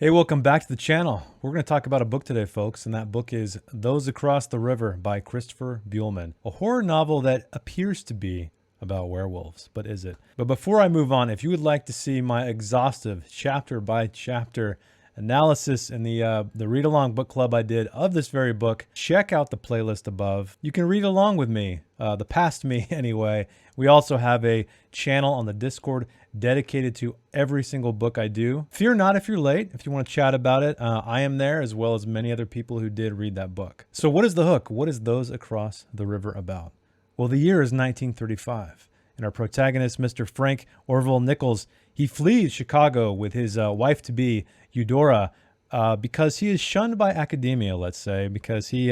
Hey, welcome back to the channel. We're going to talk about a book today, folks, and that book is Those Across the River by Christopher Buehleman, a horror novel that appears to be about werewolves, but is it? But before I move on, if you would like to see my exhaustive chapter-by-chapter analysis in the read-along book club I did of this very book, check out the playlist above. You can read along with me, the past me anyway. We also have a channel on the Discord dedicated to every single book I do. Fear not if you're late. If you want to chat about it, I am there, as well as many other people who did read that book. So what is the hook? What is Those Across the River about? Well, the year is 1935, and our protagonist, Mr. Frank Orville Nichols, he flees Chicago with his wife-to-be, Eudora, because he is shunned by academia, let's say, because he,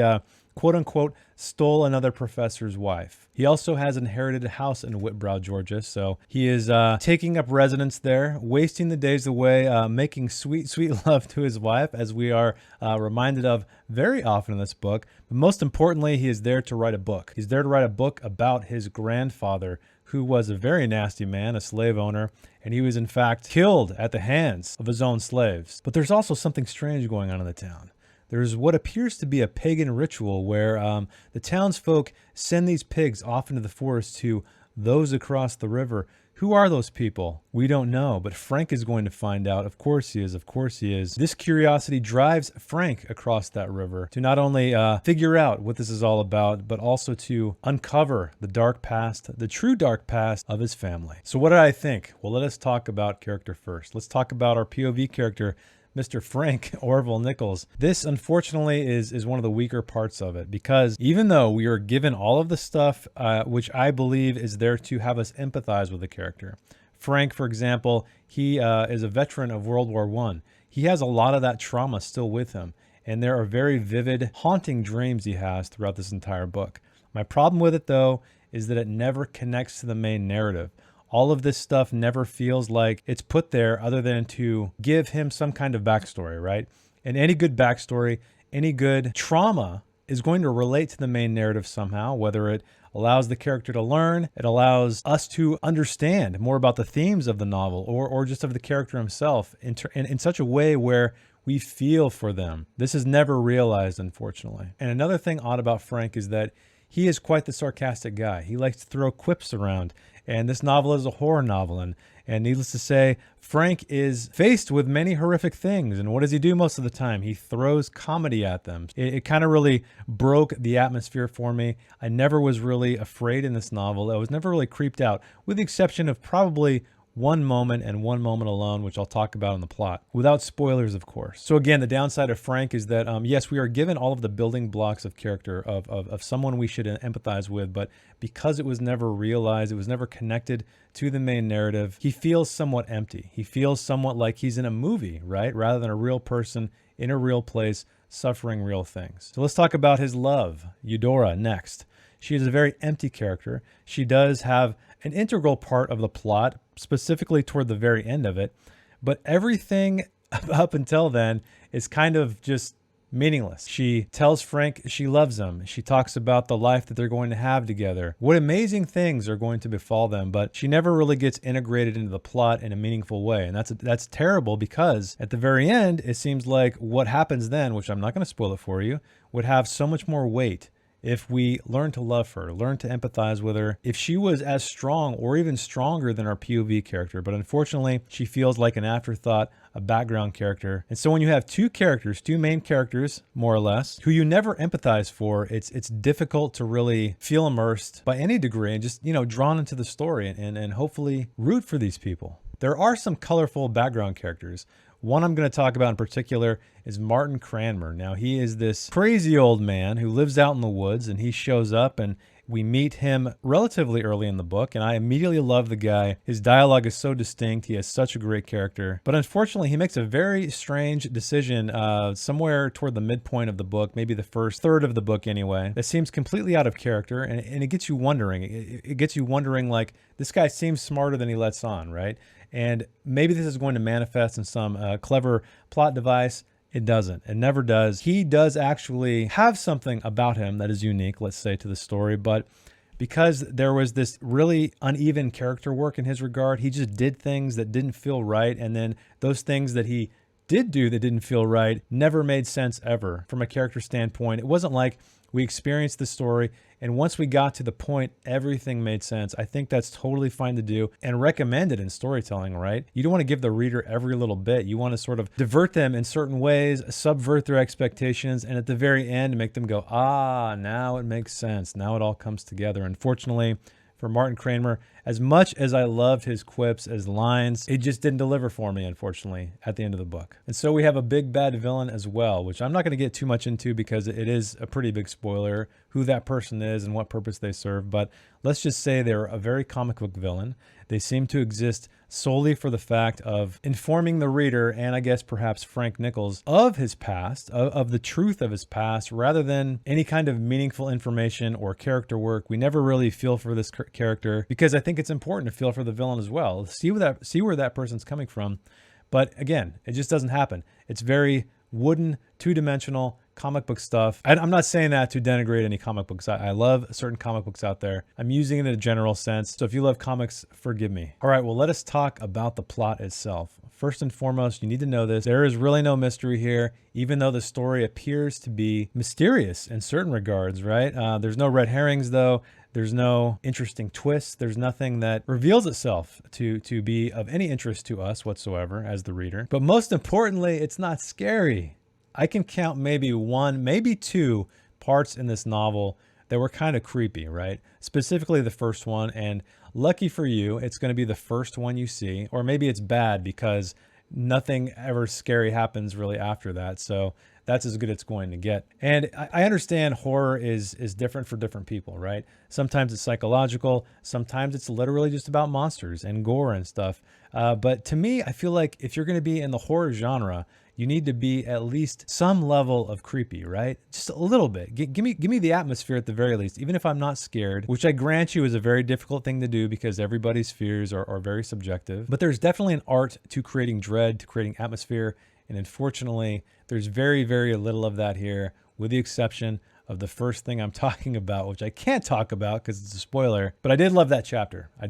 quote-unquote, stole another professor's wife. He also has inherited a house in Whitbrow, Georgia, so he is taking up residence there, wasting the days away, making sweet, sweet love to his wife, as we are reminded of very often in this book. But most importantly, he is there to write a book. He's there to write a book about his grandfather, who was a very nasty man, a slave owner, and he was in fact killed at the hands of his own slaves. But there's also something strange going on in the town. There's what appears to be a pagan ritual where the townsfolk send these pigs off into the forest to those across the river. Who are those people? We don't know, but Frank is going to find out. Of course he is. Of course he is. This curiosity drives Frank across that river to not only figure out what this is all about, but also to uncover the dark past, the true dark past of his family. So what did I think? Well, let us talk about character first. Let's talk about our POV character, Mr. Frank Orville Nichols. This, unfortunately, is one of the weaker parts of it, because even though we are given all of the stuff, which I believe is there to have us empathize with the character. Frank, for example, he is a veteran of World War I. He has a lot of that trauma still with him, and there are very vivid, haunting dreams he has throughout this entire book. My problem with it, though, is that it never connects to the main narrative. All of this stuff never feels like it's put there other than to give him some kind of backstory, right? And any good backstory, any good trauma is going to relate to the main narrative somehow, whether it allows the character to learn, it allows us to understand more about the themes of the novel, or just of the character himself in such a way where we feel for them. This is never realized, unfortunately. And another thing odd about Frank is that he is quite the sarcastic guy. He likes to throw quips around. And this novel is a horror novel. And needless to say, Frank is faced with many horrific things. And what does he do most of the time? He throws comedy at them. It kind of really broke the atmosphere for me. I never was really afraid in this novel. I was never really creeped out, with the exception of probably one moment and one moment alone, which I'll talk about in the plot, without spoilers, of course. So again, the downside of Frank is that, yes, we are given all of the building blocks of character of someone we should empathize with, but because it was never realized, it was never connected to the main narrative, he feels somewhat empty. He feels somewhat like he's in a movie, right? Rather than a real person in a real place, suffering real things. So let's talk about his love, Eudora, next. She is a very empty character. She does have an integral part of the plot, specifically toward the very end of it, but everything up until then is kind of just meaningless. She tells Frank she loves him. She talks about the life that they're going to have together, what amazing things are going to befall them, but she never really gets integrated into the plot in a meaningful way. And that's terrible, because at the very end, it seems like what happens then, which I'm not going to spoil it for you, would have so much more weight if we learn to love her, learn to empathize with her, if she was as strong or even stronger than our POV character. But unfortunately, she feels like an afterthought, a background character. And so when you have two main characters, more or less, who you never empathize for, it's difficult to really feel immersed by any degree and just, drawn into the story and hopefully root for these people. There are some colorful background characters. One I'm going to talk about in particular is Martin Cranmer. Now, he is this crazy old man who lives out in the woods, and he shows up, and we meet him relatively early in the book, and I immediately love the guy. His dialogue is so distinct. He has such a great character. But unfortunately, he makes a very strange decision somewhere toward the midpoint of the book, maybe the first third of the book anyway, that seems completely out of character, and it gets you wondering. It gets you wondering, like, this guy seems smarter than he lets on, right? And maybe this is going to manifest in some clever plot device. It doesn't. It never does. He does actually have something about him that is unique, let's say, to the story, but because there was this really uneven character work in his regard, he just did things that didn't feel right, and then those things that he did do that didn't feel right never made sense ever from a character standpoint. It wasn't like we experienced the story and once we got to the point, everything made sense. I think that's totally fine to do and recommended in storytelling, right? You don't want to give the reader every little bit. You want to sort of divert them in certain ways, subvert their expectations, and at the very end, make them go, ah, now it makes sense. Now it all comes together. Unfortunately, for Martin Kramer, as much as I loved his quips as lines, it just didn't deliver for me, unfortunately, at the end of the book. And so we have a big bad villain as well, which I'm not going to get too much into because it is a pretty big spoiler who that person is and what purpose they serve. But let's just say they're a very comic book villain. They seem to exist solely for the fact of informing the reader, and I guess perhaps Frank Nichols, of his past, of the truth of his past, rather than any kind of meaningful information or character work. We never really feel for this character because I think it's important to feel for the villain as well. See where that person's coming from. But again, it just doesn't happen. It's very wooden, two-dimensional comic book stuff. I'm not saying that to denigrate any comic books. I love certain comic books out there. I'm using it in a general sense. So if you love comics, forgive me. All right, well, let us talk about the plot itself. First and foremost, you need to know this. There is really no mystery here, even though the story appears to be mysterious in certain regards, right? There's no red herrings, though. There's no interesting twists. There's nothing that reveals itself to be of any interest to us whatsoever as the reader. But most importantly, it's not scary. I can count maybe one, maybe two parts in this novel that were kind of creepy, right? Specifically the first one, and lucky for you, it's going to be the first one you see, or maybe it's bad because nothing ever scary happens really after that. So that's as good as it's going to get. And I understand horror is different for different people, right? Sometimes it's psychological. Sometimes it's literally just about monsters and gore and stuff. But to me, I feel like if you're going to be in the horror genre, you need to be at least some level of creepy, right? Just a little bit. Give me the atmosphere at the very least, even if I'm not scared, which I grant you is a very difficult thing to do because everybody's fears are very subjective. But there's definitely an art to creating dread, to creating atmosphere. And unfortunately, there's very, very little of that here, with the exception of the first thing I'm talking about, which I can't talk about because it's a spoiler. But I did love that chapter. I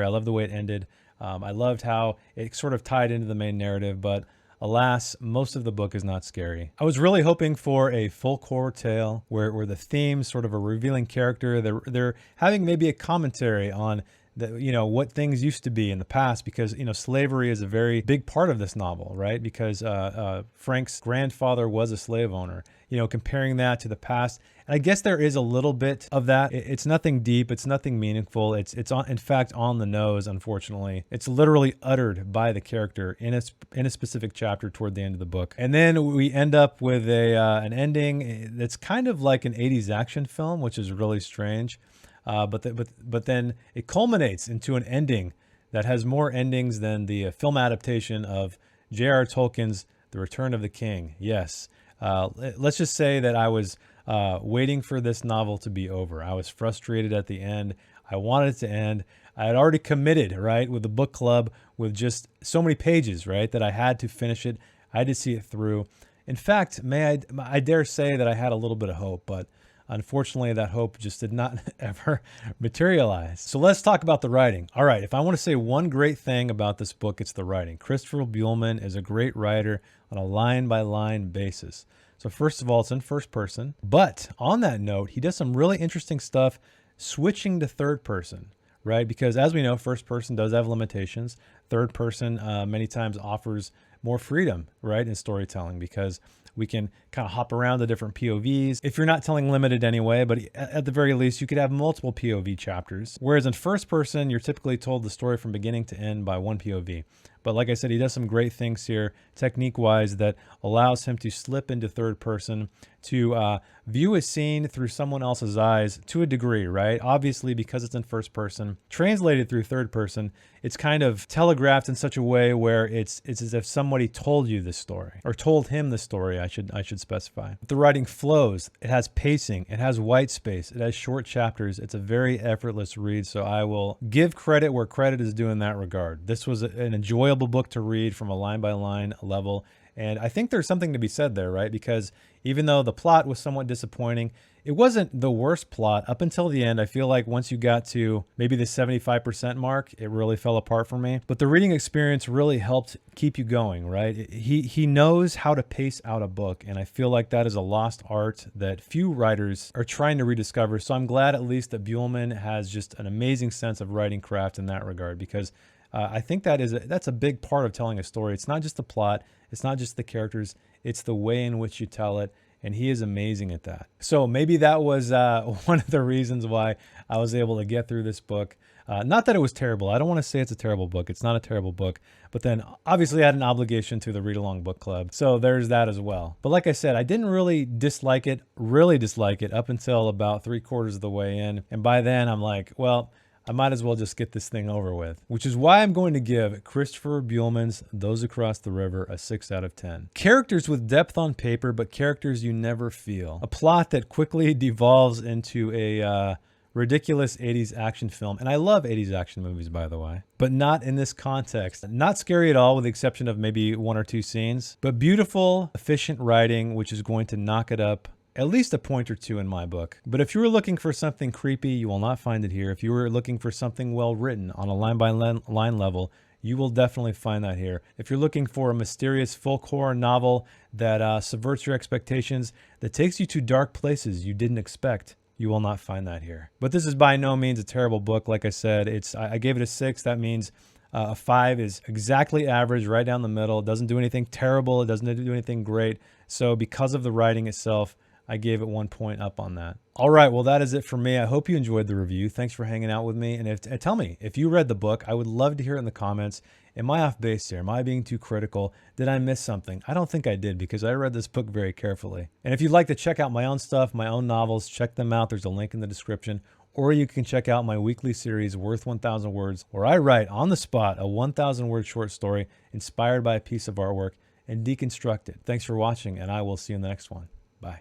love the way it ended. I loved how it sort of tied into the main narrative, but alas, most of the book is not scary. I was really hoping for a folk horror tale where the theme, sort of a revealing character, they're having maybe a commentary on what things used to be in the past, because slavery is a very big part of this novel, right? Because Frank's grandfather was a slave owner. Comparing that to the past, and I guess there is a little bit of that. It's nothing deep. It's nothing meaningful. It's in fact on the nose. Unfortunately, it's literally uttered by the character in a specific chapter toward the end of the book, and then we end up with an ending that's kind of like an 80s action film, which is really strange. But then it culminates into an ending that has more endings than the film adaptation of J.R. Tolkien's The Return of the King. Yes. Let's just say that I was waiting for this novel to be over. I was frustrated at the end. I wanted it to end. I had already committed, right, with the book club with just so many pages, right, that I had to finish it. I had to see it through. In fact, I dare say that I had a little bit of hope, but unfortunately, that hope just did not ever materialize. So let's talk about the writing. All right, if I want to say one great thing about this book, it's the writing. Christopher Buehleman is a great writer on a line-by-line basis. So first of all, it's in first person. But on that note, he does some really interesting stuff switching to third person, right? Because as we know, first person does have limitations. Third person many times offers more freedom, right, in storytelling, because we can kind of hop around the different POVs. If you're not telling limited anyway, but at the very least, you could have multiple POV chapters. Whereas in first person, you're typically told the story from beginning to end by one POV. But like I said, he does some great things here, technique-wise, that allows him to slip into third person, to view a scene through someone else's eyes to a degree, right? Obviously, because it's in first person, translated through third person, it's kind of telegraphed in such a way where it's as if somebody told you the story, or told him the story, I should specify. The writing flows. It has pacing. It has white space. It has short chapters. It's a very effortless read, so I will give credit where credit is due in that regard. This was an enjoyable book to read from a line-by-line level. And I think there's something to be said there, right? Because even though the plot was somewhat disappointing, it wasn't the worst plot up until the end. I feel like once you got to maybe the 75% mark, it really fell apart for me. But the reading experience really helped keep you going, right? He knows how to pace out a book, and I feel like that is a lost art that few writers are trying to rediscover. So I'm glad at least that Buehleman has just an amazing sense of writing craft in that regard, because I think that's a big part of telling a story. It's not just the plot, it's not just the characters, it's the way in which you tell it. And he is amazing at that. So maybe that was one of the reasons why I was able to get through this book. Not that it was terrible. I don't want to say it's a terrible book. It's not a terrible book. But then obviously I had an obligation to the Read Along Book Club. So there's that as well. But like I said, I didn't really dislike it up until about 3/4 of the way in. And by then I'm like, well, I might as well just get this thing over with, which is why I'm going to give Christopher Buehleman's Those Across the River a 6 out of 10. Characters with depth on paper, but characters you never feel. A plot that quickly devolves into a ridiculous 80s action film. And I love 80s action movies, by the way, but not in this context. Not scary at all, with the exception of maybe 1 or 2 scenes, but beautiful, efficient writing, which is going to knock it up at least a point or 2 in my book. But if you were looking for something creepy, you will not find it here. If you were looking for something well written on a line-by-line level, you will definitely find that here. If you're looking for a mysterious folk horror novel that subverts your expectations, that takes you to dark places you didn't expect, you will not find that here. But this is by no means a terrible book. Like I said, I gave it a 6. That means a 5 is exactly average, right down the middle. It doesn't do anything terrible. It doesn't do anything great. So because of the writing itself, I gave it 1 point up on that. All right, well, that is it for me. I hope you enjoyed the review. Thanks for hanging out with me. And tell me, if you read the book, I would love to hear it in the comments. Am I off base here? Am I being too critical? Did I miss something? I don't think I did, because I read this book very carefully. And if you'd like to check out my own stuff, my own novels, check them out. There's a link in the description. Or you can check out my weekly series, Worth 1,000 Words, where I write on the spot a 1,000-word short story inspired by a piece of artwork and deconstruct it. Thanks for watching, and I will see you in the next one. Bye.